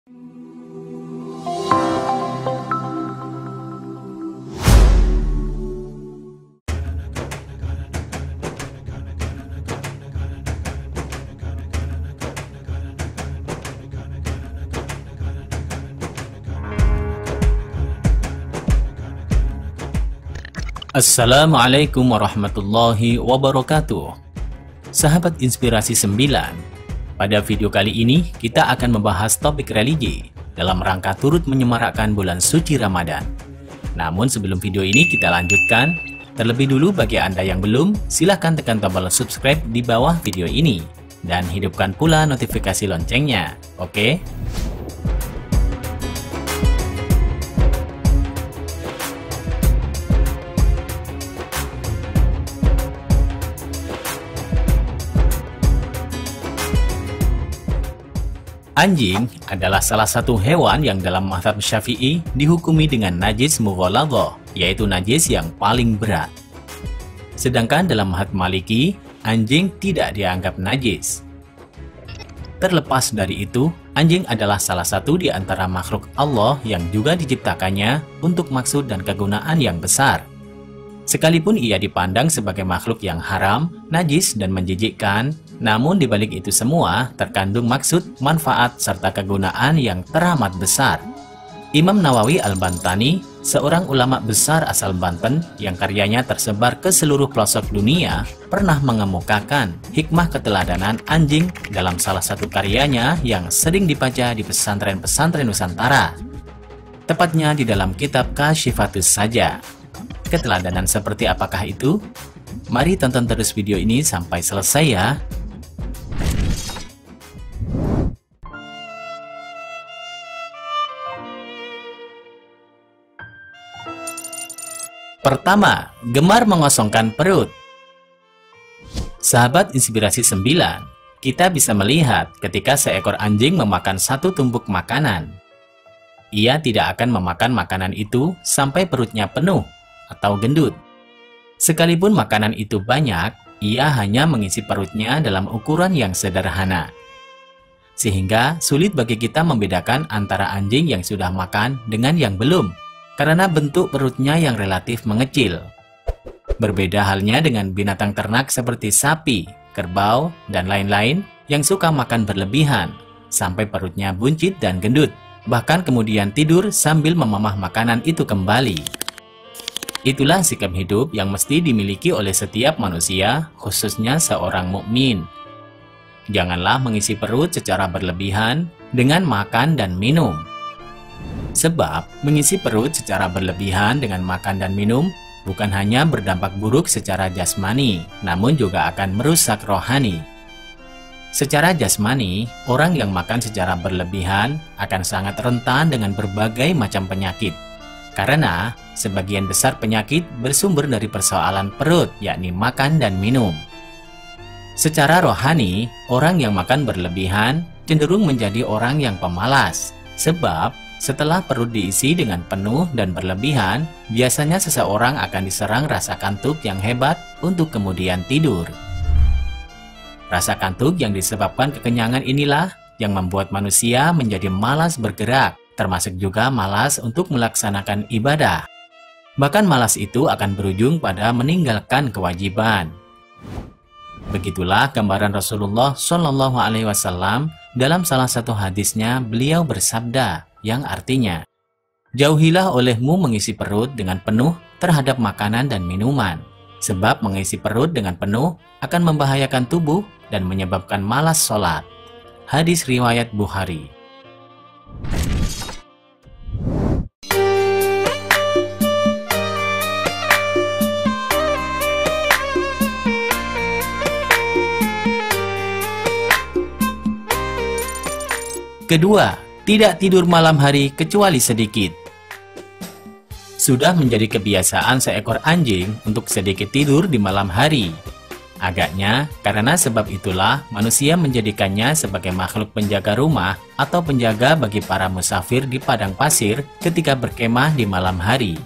Assalamualaikum warahmatullahi wabarakatuh. Sahabat Inspirasi 9, pada video kali ini kita akan membahas topik religi dalam rangka turut menyemarakkan bulan suci Ramadan. Namun sebelum video ini kita lanjutkan, terlebih dulu bagi Anda yang belum, silahkan tekan tombol subscribe di bawah video ini dan hidupkan pula notifikasi loncengnya, oke? Anjing adalah salah satu hewan yang dalam mazhab Syafi'i dihukumi dengan najis mughalladhah, yaitu najis yang paling berat. Sedangkan dalam mazhab Maliki, anjing tidak dianggap najis. Terlepas dari itu, anjing adalah salah satu di antara makhluk Allah yang juga diciptakannya untuk maksud dan kegunaan yang besar. Sekalipun ia dipandang sebagai makhluk yang haram, najis, dan menjijikkan, namun di balik itu semua terkandung maksud, manfaat, serta kegunaan yang teramat besar. Imam Nawawi Al-Bantani, seorang ulama besar asal Banten yang karyanya tersebar ke seluruh pelosok dunia, pernah mengemukakan hikmah keteladanan anjing dalam salah satu karyanya yang sering dibaca di pesantren-pesantren Nusantara. Tepatnya di dalam kitab Kasyifatus Saja. Keteladanan seperti apakah itu? Mari tonton terus video ini sampai selesai ya. Pertama, gemar mengosongkan perut. Sahabat Inspirasi 9, kita bisa melihat ketika seekor anjing memakan satu tumpuk makanan. Ia tidak akan memakan makanan itu sampai perutnya penuh atau gendut. Sekalipun makanan itu banyak, ia hanya mengisi perutnya dalam ukuran yang sederhana. Sehingga sulit bagi kita membedakan antara anjing yang sudah makan dengan yang belum, karena bentuk perutnya yang relatif mengecil. Berbeda halnya dengan binatang ternak seperti sapi, kerbau, dan lain-lain yang suka makan berlebihan, sampai perutnya buncit dan gendut, bahkan kemudian tidur sambil memamah makanan itu kembali. Itulah sikap hidup yang mesti dimiliki oleh setiap manusia, khususnya seorang mukmin. Janganlah mengisi perut secara berlebihan dengan makan dan minum. Sebab mengisi perut secara berlebihan dengan makan dan minum bukan hanya berdampak buruk secara jasmani, namun juga akan merusak rohani. Secara jasmani, orang yang makan secara berlebihan akan sangat rentan dengan berbagai macam penyakit. Karena sebagian besar penyakit bersumber dari persoalan perut, yakni makan dan minum. Secara rohani, orang yang makan berlebihan cenderung menjadi orang yang pemalas. Sebab setelah perut diisi dengan penuh dan berlebihan, biasanya seseorang akan diserang rasa kantuk yang hebat untuk kemudian tidur. Rasa kantuk yang disebabkan kekenyangan inilah yang membuat manusia menjadi malas bergerak, termasuk juga malas untuk melaksanakan ibadah. Bahkan malas itu akan berujung pada meninggalkan kewajiban. Begitulah gambaran Rasulullah Shallallahu Alaihi Wasallam dalam salah satu hadisnya. Beliau bersabda yang artinya, jauhilah olehmu mengisi perut dengan penuh terhadap makanan dan minuman, sebab mengisi perut dengan penuh akan membahayakan tubuh dan menyebabkan malas sholat. Hadis riwayat Bukhari. Kedua, tidak tidur malam hari kecuali sedikit. Sudah menjadi kebiasaan seekor anjing untuk sedikit tidur di malam hari. Agaknya, karena sebab itulah manusia menjadikannya sebagai makhluk penjaga rumah atau penjaga bagi para musafir di padang pasir ketika berkemah di malam hari.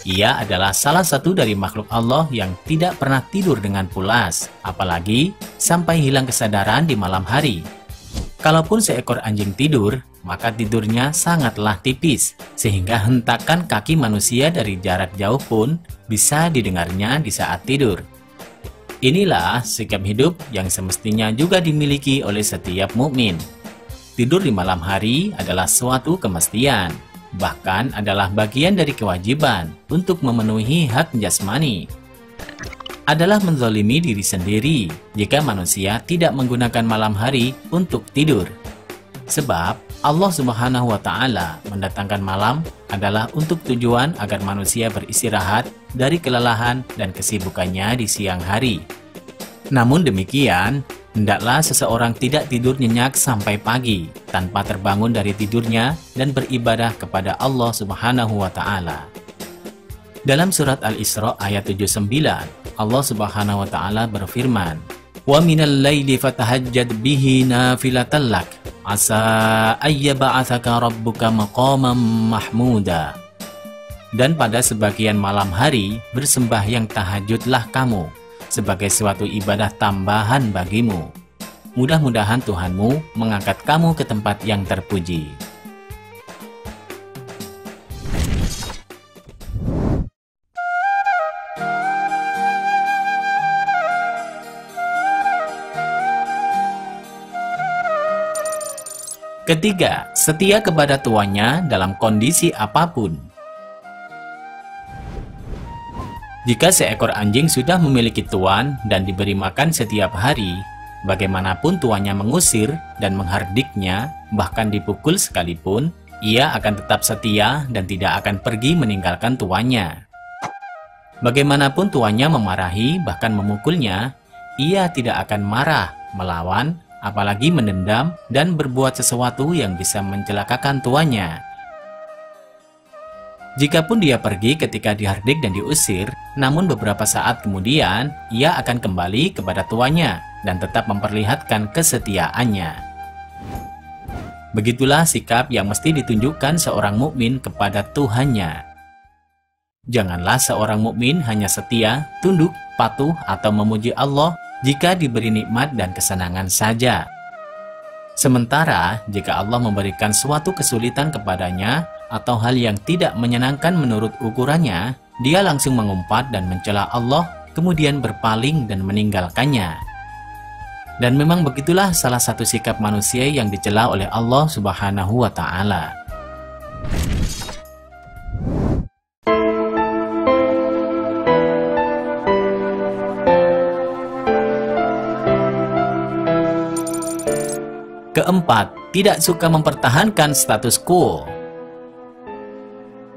Ia adalah salah satu dari makhluk Allah yang tidak pernah tidur dengan pulas, apalagi sampai hilang kesadaran di malam hari. Kalaupun seekor anjing tidur, maka tidurnya sangatlah tipis, sehingga hentakan kaki manusia dari jarak jauh pun bisa didengarnya di saat tidur. Inilah sikap hidup yang semestinya juga dimiliki oleh setiap mukmin. Tidur di malam hari adalah suatu kemestian, bahkan adalah bagian dari kewajiban untuk memenuhi hak jasmani. Adalah menzalimi diri sendiri jika manusia tidak menggunakan malam hari untuk tidur. Sebab Allah Subhanahu wa Ta'ala mendatangkan malam adalah untuk tujuan agar manusia beristirahat dari kelelahan dan kesibukannya di siang hari. Namun demikian, hendaklah seseorang tidak tidur nyenyak sampai pagi tanpa terbangun dari tidurnya dan beribadah kepada Allah Subhanahu wa Ta'ala. Dalam surat Al-Isra ayat 79, Allah Subhanahu wa Ta'ala berfirman, "Wa minal laili fatahajjad bihi nafilatan lak, asa ayyaba'atsaka rabbuka maqaman mahmuda." Dan pada sebagian malam hari bersembahyang tahajudlah kamu sebagai suatu ibadah tambahan bagimu. Mudah-mudahan Tuhanmu mengangkat kamu ke tempat yang terpuji. Ketiga, setia kepada tuannya dalam kondisi apapun. Jika seekor anjing sudah memiliki tuan dan diberi makan setiap hari, bagaimanapun tuannya mengusir dan menghardiknya, bahkan dipukul sekalipun, ia akan tetap setia dan tidak akan pergi meninggalkan tuannya. Bagaimanapun tuannya memarahi bahkan memukulnya, ia tidak akan marah, melawan, apalagi mendendam dan berbuat sesuatu yang bisa mencelakakan tuannya. Jikapun dia pergi ketika dihardik dan diusir, namun beberapa saat kemudian ia akan kembali kepada tuannya dan tetap memperlihatkan kesetiaannya. Begitulah sikap yang mesti ditunjukkan seorang mukmin kepada Tuhannya. Janganlah seorang mukmin hanya setia, tunduk, patuh atau memuji Allah jika diberi nikmat dan kesenangan saja. Sementara jika Allah memberikan suatu kesulitan kepadanya atau hal yang tidak menyenangkan menurut ukurannya, dia langsung mengumpat dan mencela Allah, kemudian berpaling dan meninggalkannya. Dan memang begitulah salah satu sikap manusia yang dicela oleh Allah Subhanahu wa Ta'ala. Keempat, tidak suka mempertahankan status quo.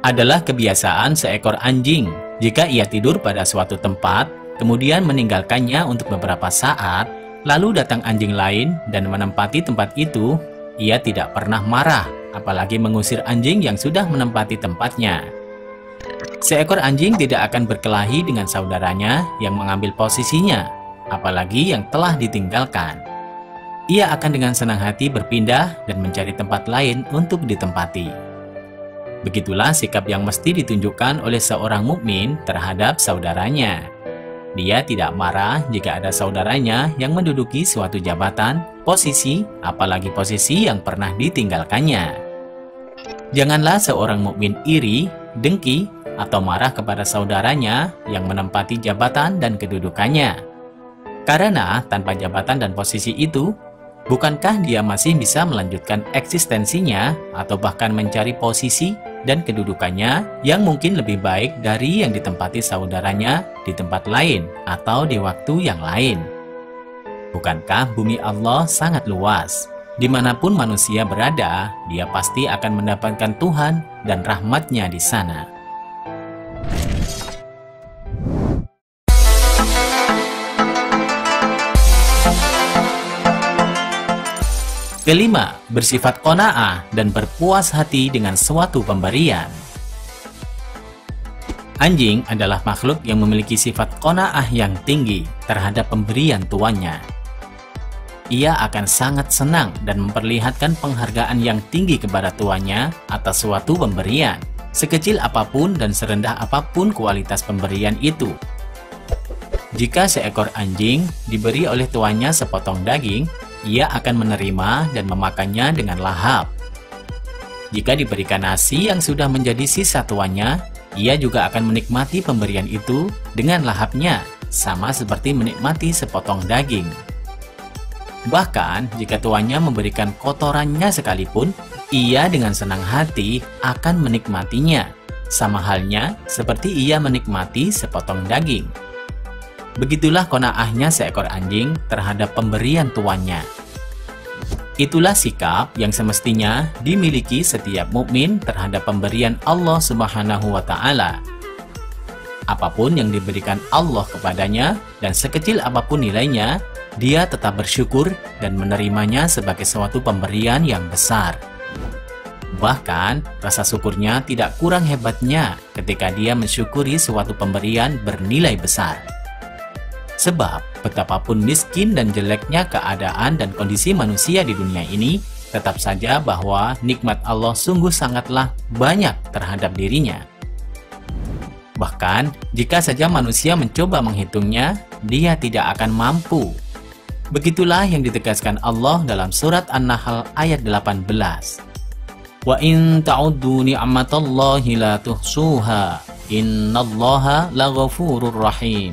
Adalah kebiasaan seekor anjing. Jika ia tidur pada suatu tempat, kemudian meninggalkannya untuk beberapa saat, lalu datang anjing lain dan menempati tempat itu, ia tidak pernah marah, apalagi mengusir anjing yang sudah menempati tempatnya. Seekor anjing tidak akan berkelahi dengan saudaranya yang mengambil posisinya, apalagi yang telah ditinggalkan. Ia akan dengan senang hati berpindah dan mencari tempat lain untuk ditempati. Begitulah sikap yang mesti ditunjukkan oleh seorang mukmin terhadap saudaranya. Dia tidak marah jika ada saudaranya yang menduduki suatu jabatan, posisi, apalagi posisi yang pernah ditinggalkannya. Janganlah seorang mukmin iri, dengki, atau marah kepada saudaranya yang menempati jabatan dan kedudukannya. Karena tanpa jabatan dan posisi itu, bukankah dia masih bisa melanjutkan eksistensinya atau bahkan mencari posisi dan kedudukannya yang mungkin lebih baik dari yang ditempati saudaranya di tempat lain atau di waktu yang lain? Bukankah bumi Allah sangat luas? Dimanapun manusia berada, dia pasti akan mendapatkan Tuhan dan rahmat-Nya di sana. Kelima, bersifat qanaah dan berpuas hati dengan suatu pemberian. Anjing adalah makhluk yang memiliki sifat qanaah yang tinggi terhadap pemberian tuannya. Ia akan sangat senang dan memperlihatkan penghargaan yang tinggi kepada tuannya atas suatu pemberian, sekecil apapun dan serendah apapun kualitas pemberian itu. Jika seekor anjing diberi oleh tuannya sepotong daging, ia akan menerima dan memakannya dengan lahap. jika diberikan nasi yang sudah menjadi sisa tuannya, ia juga akan menikmati pemberian itu dengan lahapnya, sama seperti menikmati sepotong daging. Bahkan, jika tuannya memberikan kotorannya sekalipun, ia dengan senang hati akan menikmatinya, sama halnya seperti ia menikmati sepotong daging. Begitulah qanaahnya seekor anjing terhadap pemberian tuannya. Itulah sikap yang semestinya dimiliki setiap mukmin terhadap pemberian Allah Subhanahu wa Ta'ala. Apapun yang diberikan Allah kepadanya dan sekecil apapun nilainya, dia tetap bersyukur dan menerimanya sebagai suatu pemberian yang besar. Bahkan, rasa syukurnya tidak kurang hebatnya ketika dia mensyukuri suatu pemberian bernilai besar. Sebab, betapapun miskin dan jeleknya keadaan dan kondisi manusia di dunia ini, tetap saja bahwa nikmat Allah sungguh sangatlah banyak terhadap dirinya. Bahkan, jika saja manusia mencoba menghitungnya, dia tidak akan mampu. Begitulah yang ditegaskan Allah dalam surat An-Nahl ayat 18. Wa in ta'uddu ni'matallahi la tuhsuha, innallaha laghafurur rahim.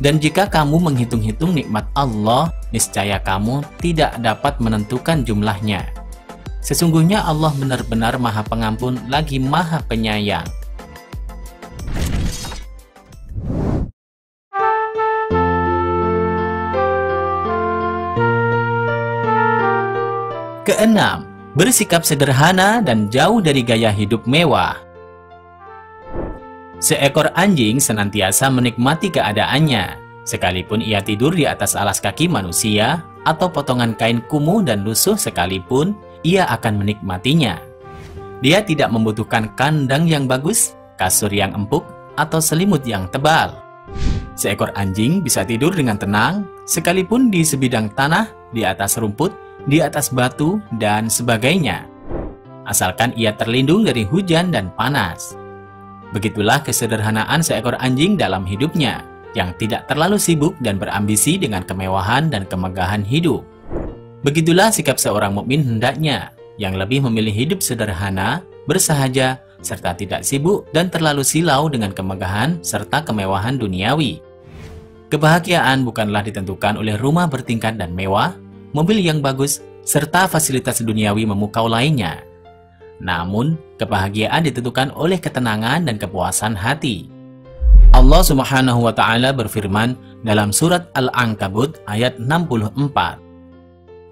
Dan jika kamu menghitung-hitung nikmat Allah, niscaya kamu tidak dapat menentukan jumlahnya. Sesungguhnya Allah benar-benar Maha Pengampun lagi Maha Penyayang. Keenam, bersikap sederhana dan jauh dari gaya hidup mewah. Seekor anjing senantiasa menikmati keadaannya, sekalipun ia tidur di atas alas kaki manusia atau potongan kain kumuh dan lusuh sekalipun, ia akan menikmatinya. Dia tidak membutuhkan kandang yang bagus, kasur yang empuk, atau selimut yang tebal. Seekor anjing bisa tidur dengan tenang, sekalipun di sebidang tanah, di atas rumput, di atas batu, dan sebagainya. Asalkan ia terlindung dari hujan dan panas. Begitulah kesederhanaan seekor anjing dalam hidupnya, yang tidak terlalu sibuk dan berambisi dengan kemewahan dan kemegahan hidup. Begitulah sikap seorang mukmin hendaknya, yang lebih memilih hidup sederhana, bersahaja, serta tidak sibuk dan terlalu silau dengan kemegahan serta kemewahan duniawi. Kebahagiaan bukanlah ditentukan oleh rumah bertingkat dan mewah, mobil yang bagus, serta fasilitas duniawi memukau lainnya. Namun, kebahagiaan ditentukan oleh ketenangan dan kepuasan hati. Allah Subhanahu wa Ta'ala berfirman dalam surat Al-Ankabut ayat 64.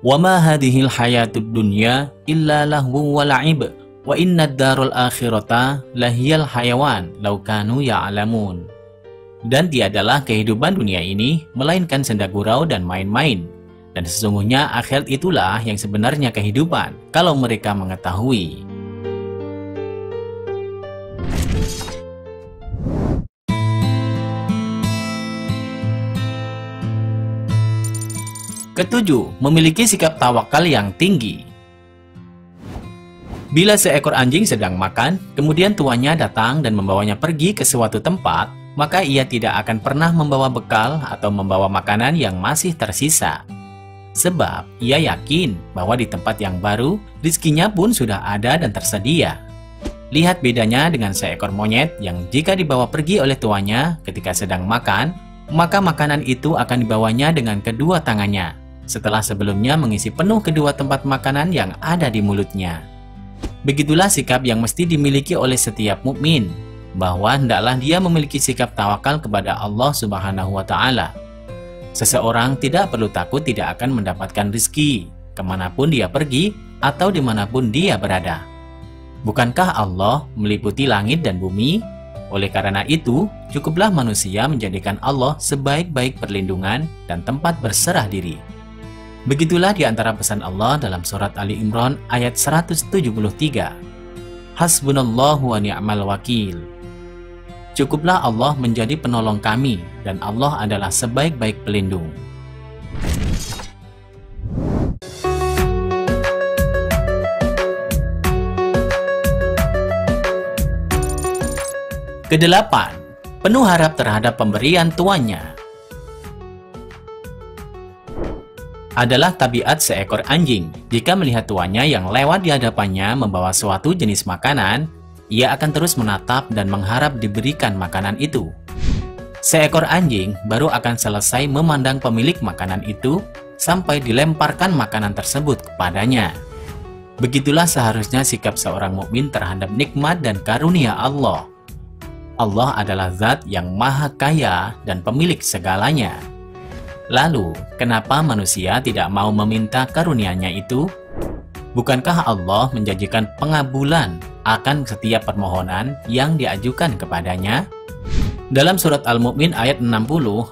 "Wa ma hadhil hayatud dunya illa lahwu wa la'ib, wa innad darul akhirata lahiyal hayawan law kanu ya'lamun." Dan tiadalah kehidupan dunia ini melainkan senda gurau dan main-main. Dan sesungguhnya akhirat itulah yang sebenarnya kehidupan, kalau mereka mengetahui. Ketujuh, memiliki sikap tawakal yang tinggi. Bila seekor anjing sedang makan, kemudian tuannya datang dan membawanya pergi ke suatu tempat, maka ia tidak akan pernah membawa bekal atau membawa makanan yang masih tersisa. Sebab ia yakin bahwa di tempat yang baru, rizkinya pun sudah ada dan tersedia. Lihat bedanya dengan seekor monyet yang jika dibawa pergi oleh tuannya ketika sedang makan, maka makanan itu akan dibawanya dengan kedua tangannya, setelah sebelumnya mengisi penuh kedua tempat makanan yang ada di mulutnya. Begitulah sikap yang mesti dimiliki oleh setiap mukmin, bahwa hendaklah dia memiliki sikap tawakal kepada Allah Subhanahu wa Ta'ala. Seseorang tidak perlu takut tidak akan mendapatkan rezeki, kemanapun dia pergi atau dimanapun dia berada. Bukankah Allah meliputi langit dan bumi? Oleh karena itu, cukuplah manusia menjadikan Allah sebaik-baik perlindungan dan tempat berserah diri. Begitulah di antara pesan Allah dalam surat Ali Imran ayat 173. Hasbunallahu wa ni'mal wakil. Cukuplah Allah menjadi penolong kami, dan Allah adalah sebaik-baik pelindung. Kedelapan, penuh harap terhadap pemberian tuannya. adalah tabiat seekor anjing. Jika melihat tuannya yang lewat di hadapannya membawa suatu jenis makanan, ia akan terus menatap dan mengharap diberikan makanan itu. Seekor anjing baru akan selesai memandang pemilik makanan itu sampai dilemparkan makanan tersebut kepadanya. Begitulah seharusnya sikap seorang mukmin terhadap nikmat dan karunia Allah. Allah adalah zat yang maha kaya dan pemilik segalanya. Lalu, kenapa manusia tidak mau meminta karunia-Nya itu? Bukankah Allah menjanjikan pengabulan akan setiap permohonan yang diajukan kepadanya? Dalam surat Al-Mu'min ayat 60,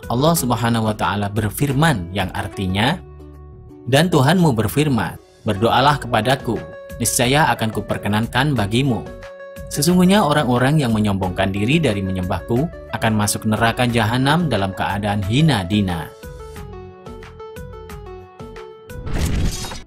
Allah Subhanahu wa Ta'ala berfirman yang artinya, "Dan Tuhanmu berfirman, berdoalah kepadaku, niscaya akan kuperkenankan bagimu. Sesungguhnya orang-orang yang menyombongkan diri dari menyembahku akan masuk neraka jahanam dalam keadaan hina dina."